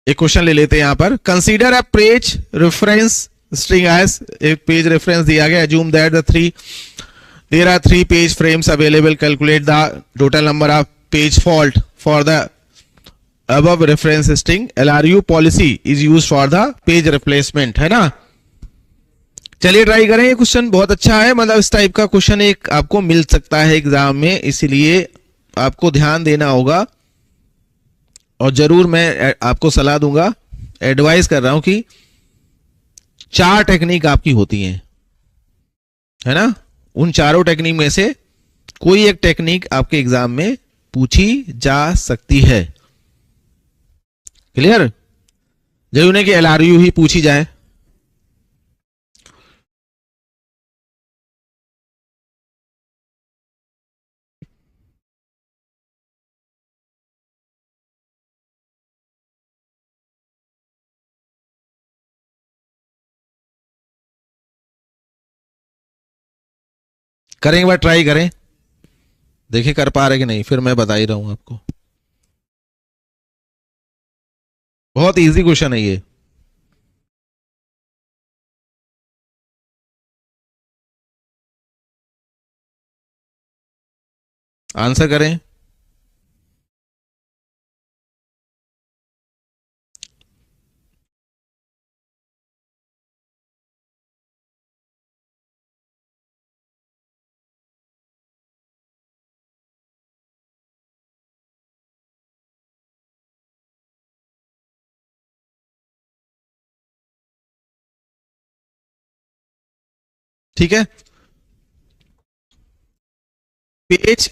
एक क्वेश्चन ले लेते हैं यहां पर। Consider a page reference string as, एक पेज रेफरेंस दिया गया, assume that there are 3 page frames available, calculate the total number of page fault for the above reference string, LRU policy is used for the page replacement, है ना। चलिए try करें, ये question बहुत अच्छा है, मतलब इस टाइप का क्वेश्चन एक आपको मिल सकता है एग्जाम में, इसलिए आपको ध्यान देना होगा। और जरूर मैं आपको सलाह दूंगा, एडवाइस कर रहा हूं कि 4 टेक्निक आपकी होती हैं, है ना। उन चारों टेक्निक में से कोई एक टेक्निक आपके एग्जाम में पूछी जा सकती है। क्लियर? जरूर नहीं कि LRU ही पूछी जाए। करें, एक बार ट्राई करें, देखिए कर पा रहे कि नहीं, फिर मैं बता ही रहा हूं आपको। बहुत इजी क्वेश्चन है ये। आंसर करें। ठीक है, पेज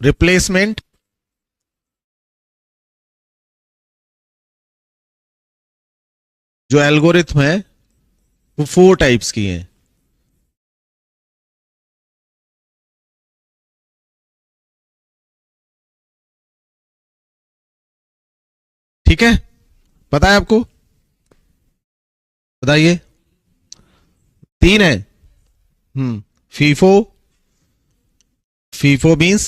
रिप्लेसमेंट जो एल्गोरिथम है वो 4 टाइप्स की हैं। ठीक है, पता है आपको? बताइए। 3 है। FIFO, FIFO means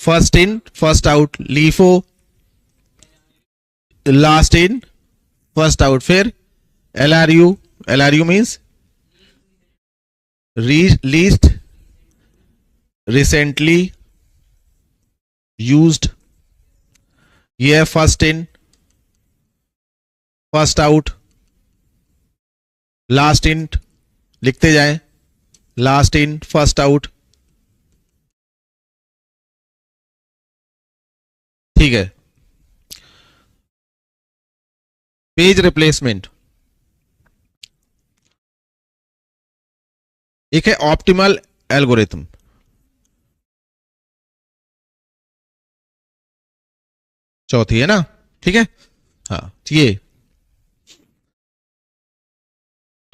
first in first out, LIFO last in first out, फिर LRU, LRU means least recently used, ये है first in first out, last in, लिखते जाएं, लास्ट इन फर्स्ट आउट। ठीक है, पेज रिप्लेसमेंट एक है ऑप्टिमल एल्गोरिथम, चौथी है ना। ठीक है, हाँ ये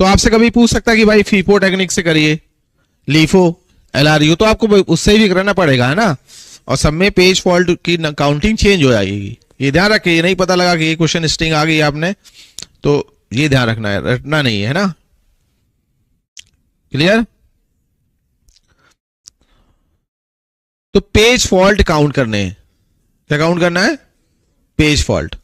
तो आपसे कभी पूछ सकता है कि भाई फीफो टेक्निक से करिए, लीफो, LRU, तो आपको उससे भी करना पड़ेगा, है ना। और सब में पेज फॉल्ट की काउंटिंग चेंज हो जाएगी, ये ध्यान रखिए। ये नहीं पता लगा कि ये क्वेश्चन स्ट्रिंग आ गई आपने, तो ये ध्यान रखना है, रटना नहीं है ना। क्लियर? तो पेज फॉल्ट काउंट करने हैं, क्या काउंट करना है? Page fault.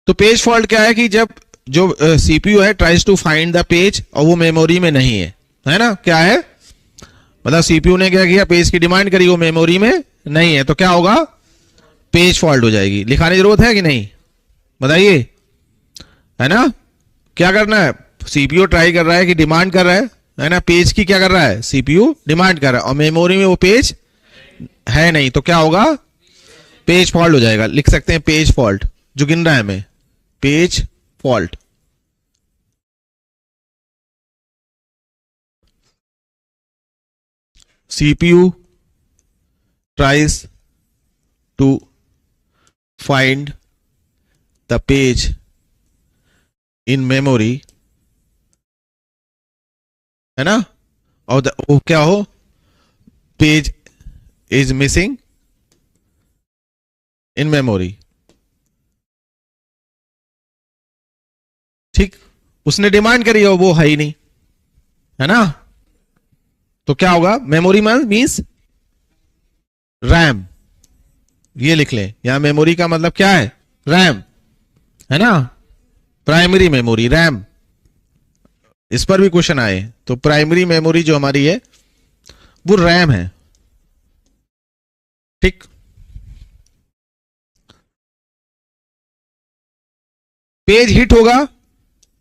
तो पेज फॉल्ट क्या है कि जब जो सीपीयू है tries to find the page और वो मेमोरी में नहीं है ना। क्या है मतलब, सीपीयू ने क्या किया, पेज की डिमांड करी, वो मेमोरी में नहीं है, तो क्या होगा? पेज फॉल्ट हो जाएगी। लिखाने की जरूरत है कि नहीं, बताइए, है ना। क्या करना है, सीपीयू ट्राई कर रहा है कि डिमांड कर रहा है ना, पेज की क्या कर रहा है, सीपीयू डिमांड कर रहा है, और मेमोरी में वो पेज है नहीं, तो क्या होगा? पेज फॉल्ट हो जाएगा। लिख सकते हैं पेज फॉल्ट, जो गिन रहा है हमें, page fault. CPU tries to find the page in memory, है ना, और वो क्या हो, page is missing in memory. ठीक, उसने डिमांड करी और वो है ही नहीं, है ना? तो क्या होगा, मेमोरी मीन्स रैम, ये लिख लें, यहां मेमोरी का मतलब क्या है, रैम, है ना? प्राइमरी मेमोरी रैम, इस पर भी क्वेश्चन आए तो प्राइमरी मेमोरी जो हमारी है वो रैम है, ठीक। पेज हिट होगा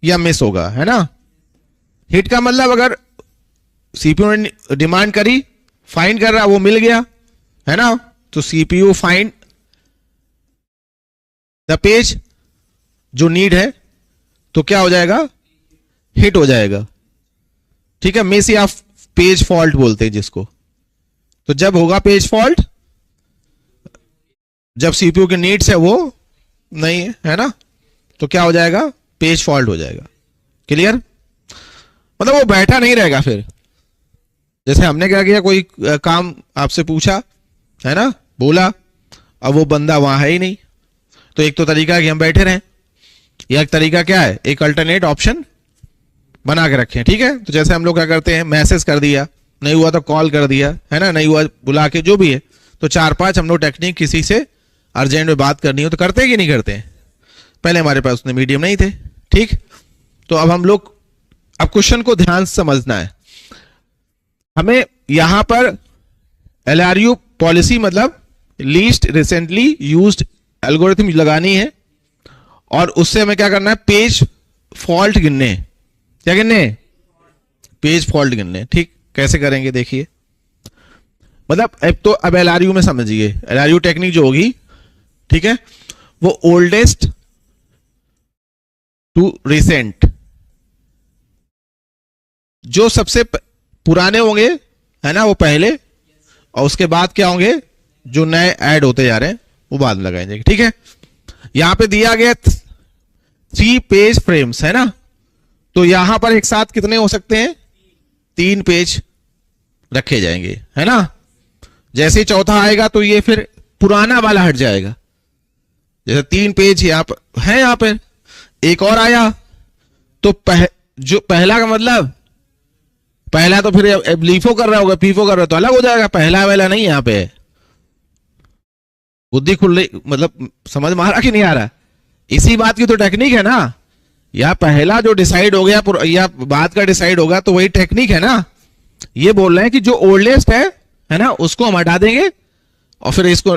या मिस होगा, है ना? हिट का मतलब अगर सीपीयू ने डिमांड करी, फाइंड कर रहा, वो मिल गया, है ना? तो सीपीयू फाइंड द पेज जो नीड है, तो क्या हो जाएगा, हिट हो जाएगा, ठीक है। मिस या पेज फॉल्ट बोलते हैं जिसको। तो जब होगा पेज फॉल्ट, जब सीपीयू के नीड्स है वो नहीं है, है ना? तो क्या हो जाएगा, पेज फॉल्ट हो जाएगा। क्लियर? मतलब वो बैठा नहीं रहेगा फिर। जैसे हमने क्या किया, कोई काम आपसे पूछा, है ना, बोला, अब वो बंदा वहां है ही नहीं, तो एक तो तरीका है कि हम बैठे रहें, या एक तरीका क्या है, एक अल्टरनेट ऑप्शन बना के रखें, ठीक है। तो जैसे हम लोग क्या करते हैं, मैसेज कर दिया, नहीं हुआ तो कॉल कर दिया, है ना, नहीं हुआ बुला के, जो भी है। तो 4-5 हम लोग टेक्निक, किसी से अर्जेंट में बात करनी हो तो करते हैं कि नहीं करते हैं? पहले हमारे पास उतने मीडियम नहीं थे, ठीक। तो अब हम लोग, अब क्वेश्चन को ध्यान से समझना है हमें। यहां पर LRU पॉलिसी मतलब लीस्ट रिसेंटली यूज्ड एल्गोरिथम लगानी है, और उससे हमें क्या करना है, पेज फॉल्ट गिनने हैं। क्या गिनने हैं? पेज फॉल्ट गिनने हैं, ठीक। कैसे करेंगे देखिए, मतलब अब LRU में समझिए, LRU टेक्निक जो होगी, ठीक है, वो ओल्डेस्ट टू रिसेंट, जो सबसे पुराने होंगे, है ना, वो पहले, और उसके बाद क्या होंगे, जो नए ऐड होते जा रहे हैं वो बाद में लगाएंगे, ठीक है। यहां पे दिया गया 3 पेज फ्रेम्स, है ना? तो यहां पर एक साथ कितने हो सकते हैं, 3 पेज रखे जाएंगे, है ना? जैसे ही चौथा आएगा तो ये फिर पुराना वाला हट जाएगा। जैसे 3 पेज यहां पर है, यहां पर एक और आया, तो जो पहला का मतलब, पहला तो फिर लीफो कर रहा होगा, पीफो कर रहा, तो अलग हो जाएगा, पहला वाला नहीं यहां पे। बुद्धि खुल रही, मतलब समझ में आ रहा कि नहीं आ रहा? इसी बात की तो टेक्निक है ना। या पहला जो डिसाइड हो गया या बाद का डिसाइड होगा, तो वही टेक्निक है ना। ये बोल रहे हैं कि जो ओल्डेस्ट है ना, उसको हम हटा देंगे, और फिर इसको,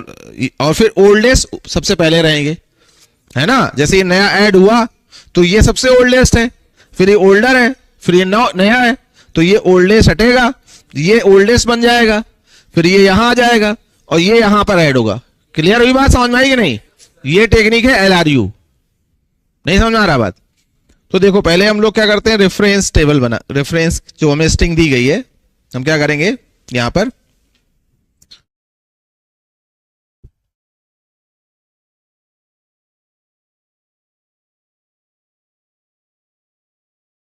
और फिर ओल्डेस्ट सबसे पहले रहेंगे, है ना। जैसे ये नया ऐड हुआ तो ये सबसे ओल्डेस्ट है, फिर ये ओल्डर है, फिर ये नया है, तो ये ओल्डेस्ट हटेगा, ये ओल्डेस्ट बन जाएगा, फिर ये यहां आ जाएगा, और ये यहां पर ऐड होगा। क्लियर हुई बात, समझ में आई कि नहीं? ये टेक्निक है LRU। नहीं समझ में आ रहा बात? तो देखो, पहले हम लोग क्या करते हैं, रेफरेंस टेबल बना, रेफरेंस जो हमें स्ट्रिंग दी गई है, हम क्या करेंगे, यहां पर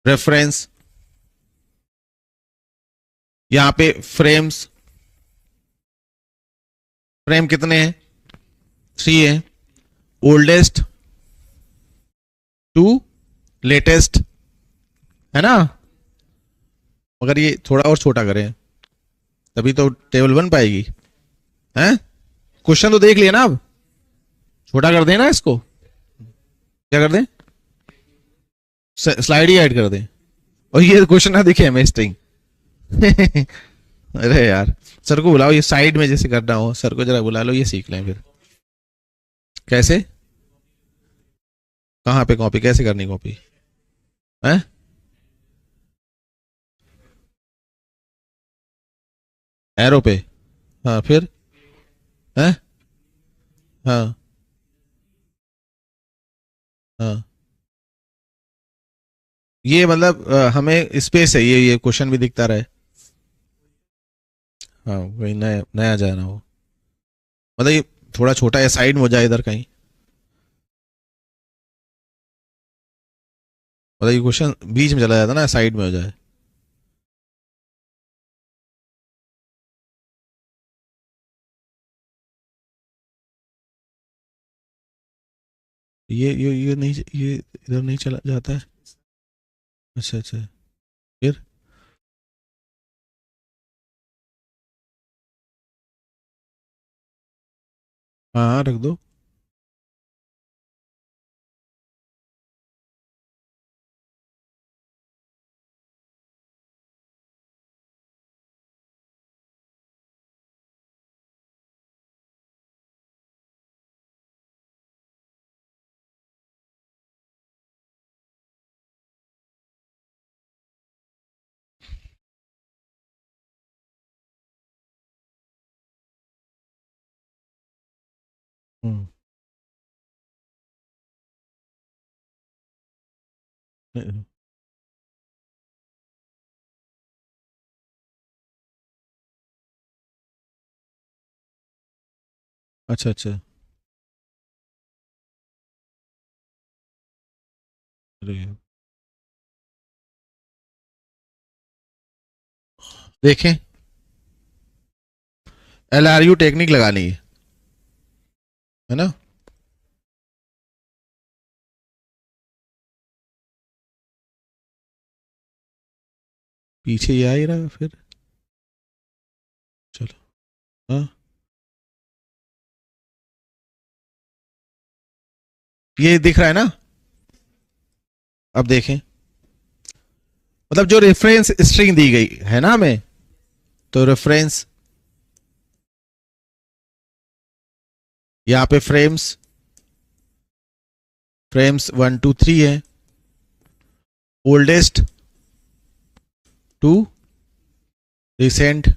रेफरेंस, यहां पे फ्रेम्स, फ्रेम कितने हैं, 3 है, ओल्डेस्ट टू लेटेस्ट, है ना। मगर ये थोड़ा और छोटा करें, तभी तो टेबल बन पाएगी, है। क्वेश्चन तो देख लिया ना, अब छोटा कर देना इसको, क्या कर दें, स्लाइड ही ऐड कर दें, और ये क्वेश्चन ना दिखे हमें स्ट्रिंग। अरे यार, सर को बुलाओ, ये साइड में जैसे करना हो, सर को जरा बुला लो, ये सीख लें फिर। कैसे, कहाँ पे कॉपी, कैसे करनी कॉपी, है? एरो पे, हाँ, फिर, है, हाँ, हाँ। ये मतलब हमें स्पेस है, ये क्वेश्चन भी दिखता रहे, हाँ, वही नया नया जाना हो, मतलब ये थोड़ा छोटा है, साइड में हो जाए इधर कहीं, मतलब ये क्वेश्चन बीच में चला जाता ना, साइड में हो जाए। ये नहीं, ये इधर नहीं चला जाता है, अच्छा अच्छा, फिर हाँ रख दो। हम्म, अच्छा अच्छा। अरे देखें, LRU टेक्निक लगानी है ना। पीछे ये आ ही रहा है फिर। चलो। हाँ, ये दिख रहा है ना। अब देखें, मतलब जो रेफरेंस स्ट्रिंग दी गई है ना हमें, तो रेफरेंस यहाँ पे फ्रेम्स फ्रेम्स 1 2 3 है, ओल्डेस्ट टू रिसेंट,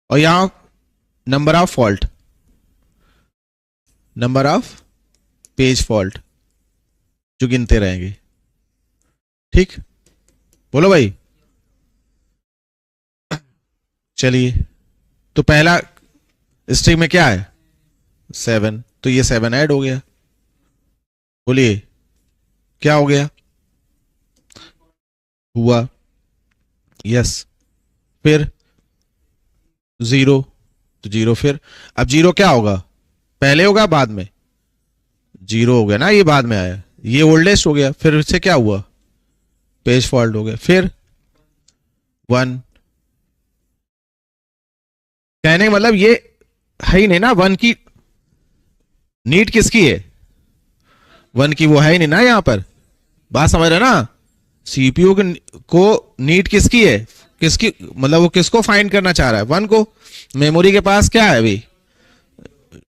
और यहाँ number of fault, number of page fault जो गिनते रहेंगे। ठीक, बोलो भाई। चलिए, तो पहला स्ट्रिंग में क्या है 7, तो ये 7 ऐड हो गया। बोलिए क्या हो गया, हुआ, यस। फिर 0, तो 0 फिर, अब 0 क्या होगा, पहले होगा बाद में, 0 हो गया ना, ये बाद में आया, ये ओल्डेस्ट हो गया, फिर इससे क्या हुआ, पेज फॉल्ट हो गया। फिर 1, कहने का मतलब ये है ही नहीं ना, 1 की नीड किसकी है, 1 की वो है ही नहीं ना यहाँ पर। बात समझ रहे ना, सीपीयू को नीड किसकी है, किसकी मतलब वो किसको फाइंड करना चाह रहा है, 1 को। मेमोरी के पास क्या है अभी,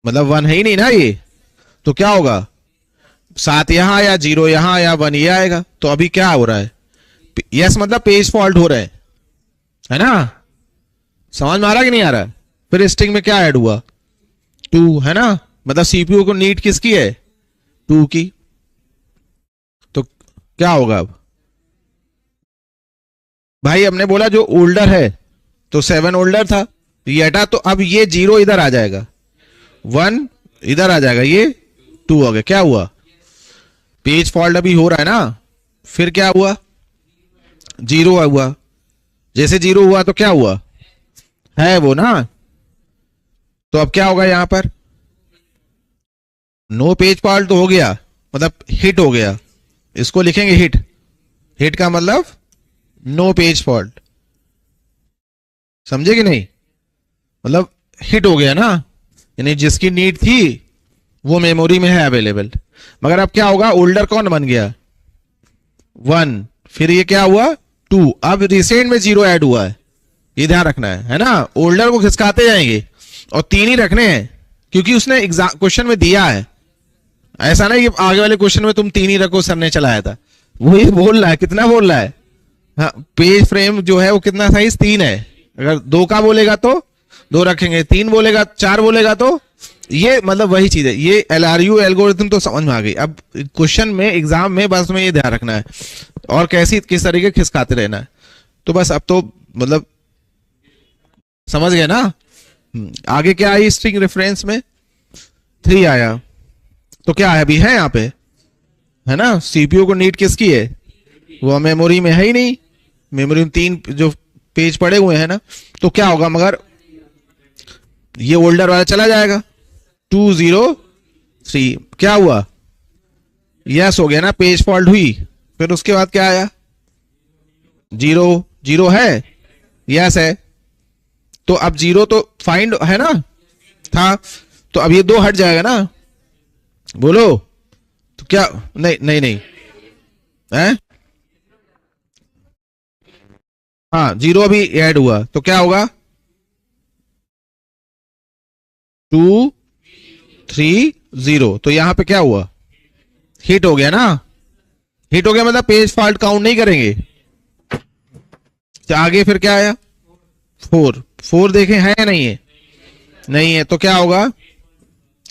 मतलब 1 है ही नहीं ना ये, तो क्या होगा, 7 यहां आया, 0 यहां आया, 1 ये आएगा। तो अभी क्या हो रहा है, यस मतलब पेज फॉल्ट हो रहे हैं, है ना। समझ में आ रहा कि नहीं आ रहा। फिर स्ट्रिंग में क्या ऐड हुआ, 2, है ना, मतलब सीपीयू को नीड किसकी है, 2 की। तो क्या होगा अब, भाई हमने बोला जो ओल्डर है, तो 7 ओल्डर था, ये हटा, तो अब ये 0 इधर आ जाएगा, 1 इधर आ जाएगा, ये 2 हो गया। क्या हुआ, पेज फॉल्ट अभी हो रहा है ना। फिर क्या हुआ, 0 हुआ, जैसे 0 हुआ तो क्या हुआ, है वो ना। तो अब क्या होगा यहां पर, नो पेज फॉल्ट तो हो गया, मतलब हिट हो गया, इसको लिखेंगे हिट। हिट का मतलब नो पेज फॉल्ट, समझे कि नहीं, मतलब हिट हो गया ना, यानी जिसकी नीड थी वो मेमोरी में है अवेलेबल। मगर अब क्या होगा, ओल्डर कौन बन गया, 1, फिर ये क्या हुआ 2, अब रिसेंट में 0 ऐड हुआ है, ये ध्यान रखना है ना। ओल्डर को खिसकाते जाएंगे और 3 ही रखने हैं, क्योंकि उसने एग्जाम क्वेश्चन में दिया है। ऐसा नहीं कि आगे वाले क्वेश्चन में तुम 3 ही रखो, सर ने चलाया था, वो ये बोल रहा है, कितना बोल रहा है, हाँ पेज फ्रेम जो है वो कितना साइज 3 है। अगर 2 का बोलेगा तो 2 रखेंगे, 3 बोलेगा 4 बोलेगा तो, ये मतलब वही चीज है। ये LRU एल्गोरिथम तो समझ में आ गई। अब क्वेश्चन में एग्जाम में बस में ये ध्यान रखना है, और कैसी किस तरीके खिसकाते रहना है। तो बस अब तो मतलब समझ गए ना। आगे क्या आई स्ट्रिंग रेफरेंस में, 3 आया, तो क्या है अभी है यहाँ पे, है ना। सीपीयू को नीड किसकी है, वो मेमोरी में है ही नहीं, मेमोरी में 3 जो पेज पड़े हुए हैं ना। तो क्या होगा, मगर ये ओल्डर वाला चला जाएगा, 2 0 3, क्या हुआ, यस हो गया ना, पेज फॉल्ट हुई। फिर उसके बाद क्या आया, 0 0 है, यस है, तो अब 0 तो फाइंड है ना था, तो अब ये 2 हट जाएगा ना, बोलो तो क्या, नहीं नहीं नहीं है, हाँ 0 अभी ऐड हुआ तो क्या होगा, 2 3 0, तो यहां पे क्या हुआ, हिट हो गया ना, हिट हो गया मतलब पेज फॉल्ट काउंट नहीं करेंगे। तो आगे फिर क्या आया, 4 4 देखें है या नहीं है, नहीं है, तो क्या होगा,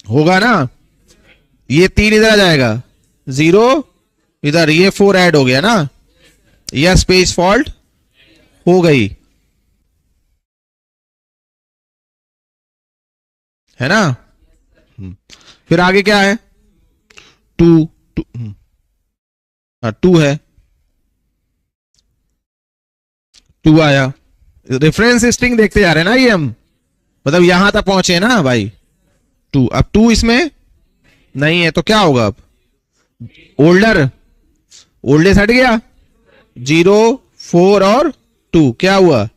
होगा ना, ये 3 इधर आ जाएगा, 0 इधर, ये 4 ऐड हो गया ना, यस पेज फॉल्ट हो गई, है ना। फिर आगे क्या है, 2 2 है, 2 आया, रेफरेंस स्ट्रिंग देखते जा रहे हैं ना ये हम, मतलब यहां तक पहुंचे ना भाई, 2, अब 2 इसमें नहीं है तो क्या होगा, अब ओल्डर, ओल्डेस्ट हट गया, 0 4 और 2 क्या हुआ,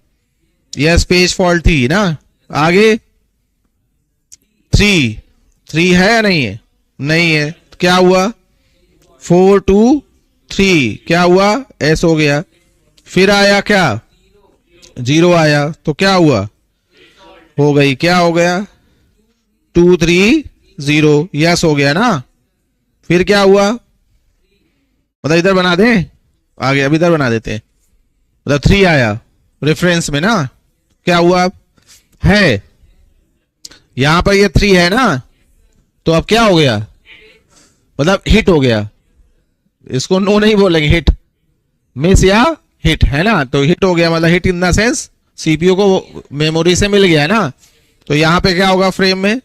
यस पेज फॉल्ट थी ना। आगे 3 3 है या नहीं है, नहीं है तो क्या हुआ, 4 2 3 क्या हुआ, एस हो गया। फिर आया क्या, 0 आया तो क्या हुआ, हो गई, क्या हो गया, 2 3 0 यस हो गया ना। फिर क्या हुआ, मतलब इधर बना दें, आगे अब इधर बना देते हैं, मतलब 3 आया रेफरेंस में ना, क्या हुआ, अब है यहां पर ये 3 है ना, तो अब क्या हो गया, मतलब हिट हो गया, इसको नो नहीं बोलेंगे, हिट मिस या हिट, है ना, तो हिट हो गया मतलब hit in the sense CPU को मेमोरी से मिल गया ना। तो यहां पे क्या होगा फ्रेम में,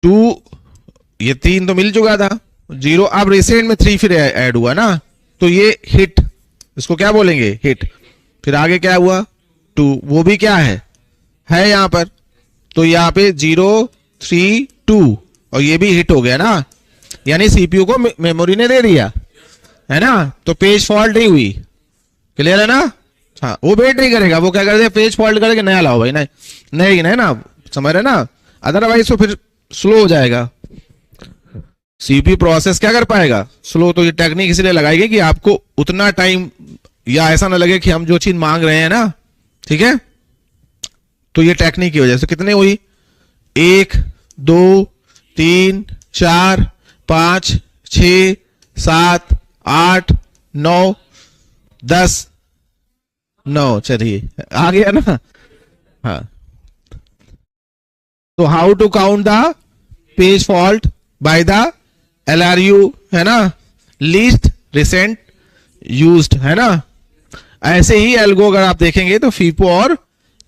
2 ये 3 तो मिल चुका था, 0 अब रिसेंट में 3 फिर ऐड हुआ ना, तो ये हिट, इसको क्या बोलेंगे, हिट। फिर आगे क्या हुआ, 2 वो भी क्या है यहां पर, तो यहां पे 0 3 2 और ये भी हिट हो गया ना, यानी सीपीयू को मेमोरी ने दे दिया, है ना, तो पेज फॉल्ट नहीं हुई, क्लियर है ना। हाँ वो वेट नहीं करेगा, वो क्या करते पेज फॉल्ट करके नया लाओ भाई, नहीं नहीं नहीं ना, समझ रहे ना, अदरवाइज तो फिर स्लो हो जाएगा, सीपीयू प्रोसेस क्या कर पाएगा, स्लो। तो ये टेक्निक इसलिए लगाई गई कि आपको उतना टाइम या ऐसा ना लगे कि हम जो चीज मांग रहे हैं ना, ठीक है। तो ये टेक्निक की वजह से कितने हुई, 1 2 3 4 5 6 7 8 9 10 9, चलिए आ गया ना। हाँ तो how to count the page fault by the LRU, है ना, लीस्ट रिसेंट यूज्ड, है ना। ऐसे ही एल्गो अगर आप देखेंगे तो फीफो और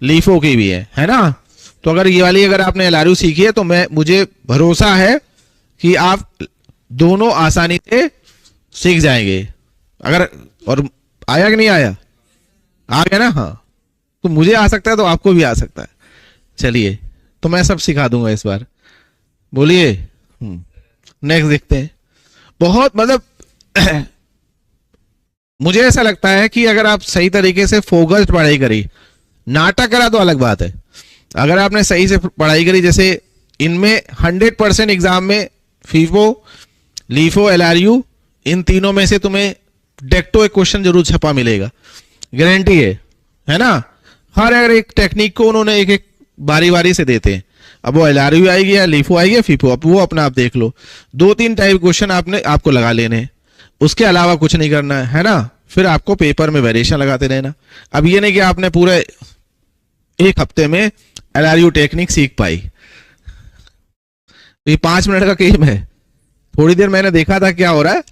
लीफो की भी है ना। तो अगर ये वाली अगर आपने LRU सीखी है तो मुझे भरोसा है कि आप दोनों आसानी से सीख जाएंगे। अगर और आया कि नहीं आया, आ गया ना, हाँ तो मुझे आ सकता है तो आपको भी आ सकता है। चलिए तो मैं सब सिखा दूंगा इस बार, बोलिए। नेक्स्ट देखते हैं। बहुत मतलब मुझे ऐसा लगता है कि अगर आप सही तरीके से फोकस्ड पढ़ाई करी, नाटक करा तो अलग बात है, अगर आपने सही से पढ़ाई करी, जैसे इनमें 100% एग्जाम में फीफो लीफो LRU इन तीनों में से तुम्हें डेक्टो एक क्वेश्चन जरूर छपा मिलेगा, गारंटी है ना। हर एक टेक्निक को उन्होंने एक एक बारी बारी से देते हैं। अब वो LRU आएगी या लीफो आएगी या फीफो, अब वो अपना आप देख लो। 2-3 टाइप क्वेश्चन आपको लगा लेने, उसके अलावा कुछ नहीं करना है ना। फिर आपको पेपर में वेरिएशन लगाते रहना। अब ये नहीं कि आपने पूरे एक हफ्ते में LRU टेक्निक सीख पाई, ये 5 मिनट का गेम है। थोड़ी देर मैंने देखा था क्या हो रहा है,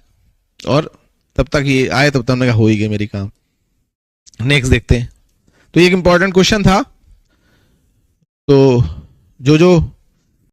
और तब तक ये आए, तब तक मैंने कहा हो ही गया मेरी काम। नेक्स्ट देखते हैं। तो ये एक इंपॉर्टेंट क्वेश्चन था, तो जो